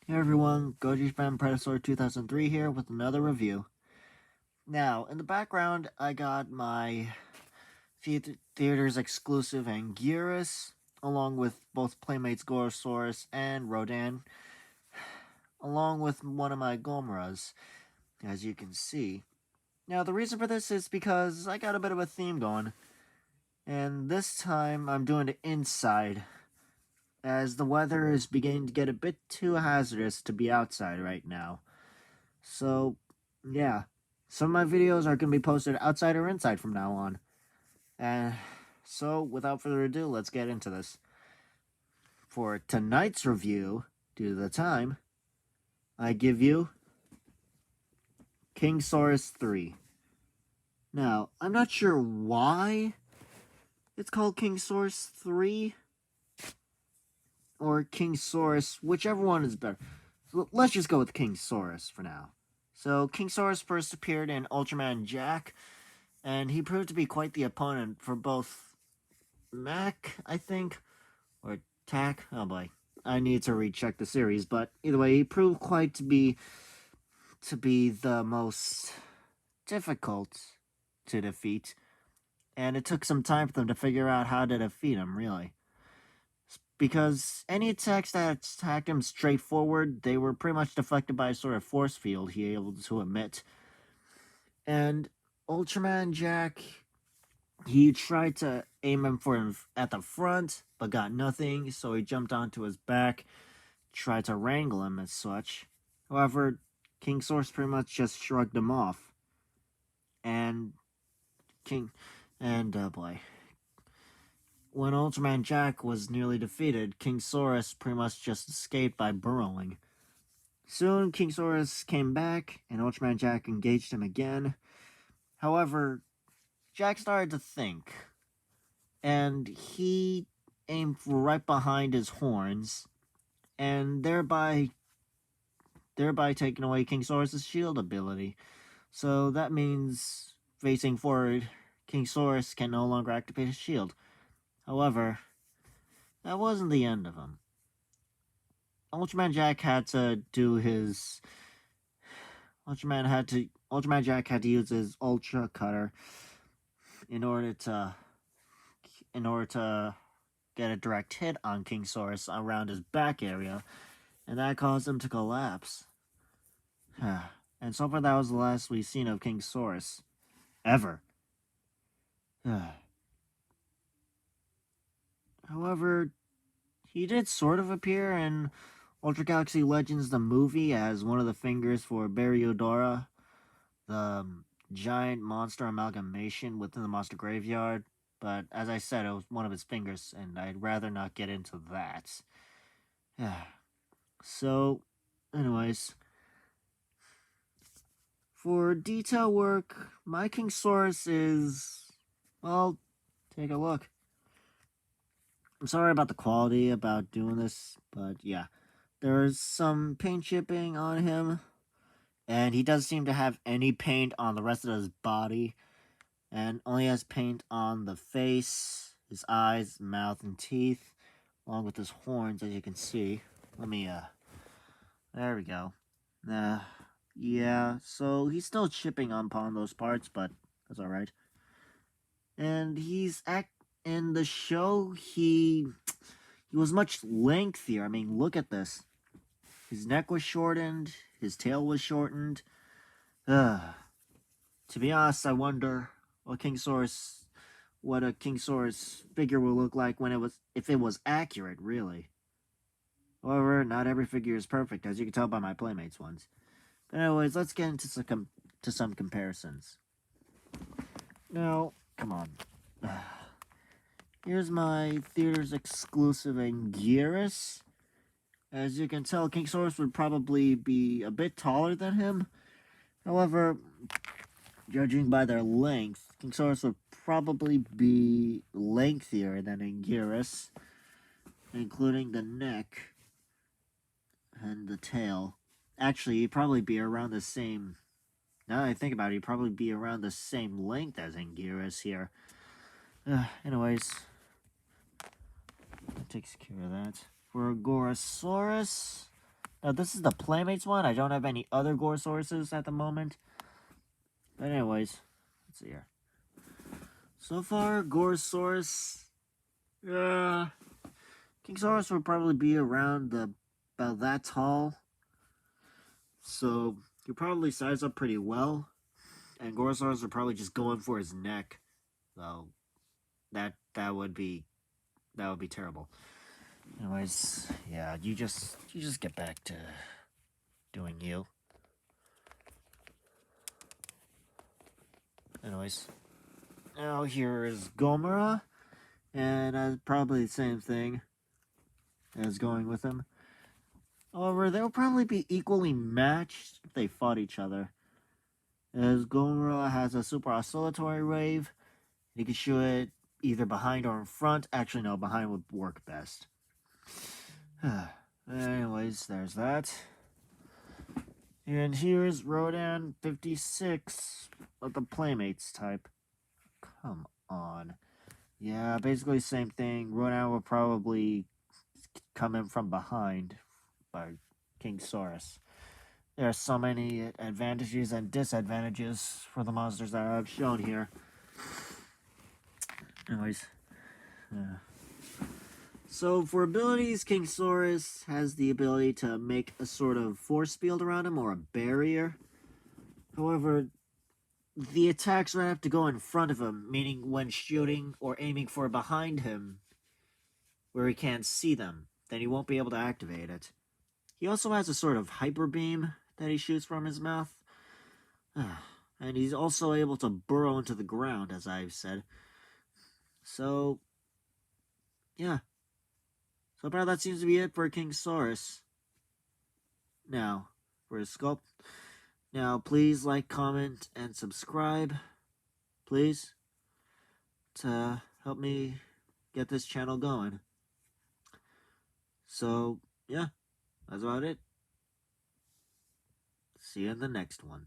Hey everyone, Goji's Fan Predator 2003 here with another review. Now, in the background, I got my theater's exclusive Anguirus, along with both Playmates Gorosaurus and Rodan, along with one of my Gomuras, as you can see. Now, the reason for this is because I got a bit of a theme going, and this time I'm doing it inside, as the weather is beginning to get a bit too hazardous to be outside right now. So, yeah. Some of my videos are going to be posted outside or inside from now on. And so, without further ado, let's get into this. For tonight's review, due to the time, I give you Kingsaurus 3. Now, I'm not sure why it's called Kingsaurus 3 or Kingsaurus, whichever one is better. So let's just go with Kingsaurus for now. So, Kingsaurus first appeared in Ultraman Jack, and he proved to be quite the opponent for both Mac, I think, or Tack. Oh boy, I need to recheck the series, but either way, he proved quite to be the most difficult to defeat, and it took some time for them to figure out how to defeat him, really. Because any attacks that attacked him straight forward, they were pretty much deflected by a sort of force field he able to emit. And Ultraman Jack, he tried to aim him for him at the front, but got nothing, so he jumped onto his back, tried to wrangle him as such. However, Kingsaurus pretty much just shrugged him off. And King and boy. When Ultraman Jack was nearly defeated, Kingsaurus pretty much just escaped by burrowing. Soon Kingsaurus came back and Ultraman Jack engaged him again. However, Jack started to think, and he aimed right behind his horns, and thereby taking away Kingsaurus' shield ability. So that means, facing forward, Kingsaurus can no longer activate his shield. However, that wasn't the end of him. Ultraman Jack had to do his Ultraman Jack had to use his Ultra Cutter in order to get a direct hit on Kingsaurus around his back area, and that caused him to collapse. And so far, that was the last we've seen of Kingsaurus. Ever. However, he did sort of appear in Ultra Galaxy Legends the movie as one of the fingers for Baryodora, the giant monster amalgamation within the monster graveyard. But as I said, it was one of his fingers, and I'd rather not get into that. So, anyways, for detail work, my Kingsaurus is, well, take a look. I'm sorry about the quality about doing this, but yeah. There's some paint chipping on him, and he doesn't seem to have any paint on the rest of his body, and only has paint on the face, his eyes, mouth, and teeth, along with his horns, as you can see. There we go. Yeah, so he's still chipping upon those parts, but that's alright. And in the show, he was much lengthier. I mean, look at this. His neck was shortened, his tail was shortened. To be honest, I wonder what a Kingsaurus figure will look like if it was accurate, really. However, not every figure is perfect, as you can tell by my Playmates ones. But anyways, let's get into some comparisons. Now, come on. Here's my theater's exclusive Anguirus. As you can tell, Kingsaurus would probably be a bit taller than him. However, judging by their length, Kingsaurus would probably be lengthier than Anguirus, including the neck and the tail. Actually, he'd probably be around the same. Now that I think about it, he'd probably be around the same length as Anguirus here. Anyways, that takes care of that. For Gorosaurus, Now, this is the Playmates one. I don't have any other gore sources at the moment. But anyways, let's see here. So far, gore source... Kingsaurus would probably be around about that tall. So, he'll probably size up pretty well. And Gorosaurus are probably just going for his neck. So, that would be terrible. Anyways, yeah, you just get back to doing you. Anyways, now here is Gomora, and probably the same thing as going with him. However, they'll probably be equally matched if they fought each other. As Gomora has a super oscillatory wave, he can shoot it either behind or in front. Actually, no, behind would work best. Anyways, there's that. And here's Rodan 56 of the Playmates type. Come on. Yeah, basically same thing. Rodan will probably come in from behind by Kingsaurus. There are so many advantages and disadvantages for the monsters that I've shown here. Anyways. So for abilities, Kingsaurus has the ability to make a sort of force field around him or a barrier. However, the attacks would have to go in front of him, meaning when shooting or aiming for behind him, where he can't see them, then he won't be able to activate it. He also has a sort of hyper beam that he shoots from his mouth. And he's also able to burrow into the ground, as I've said. So, yeah. So far, that seems to be it for Kingsaurus. Now, for his sculpt. Now, please like, comment, and subscribe. Please. To help me get this channel going. So, yeah. That's about it. See you in the next one.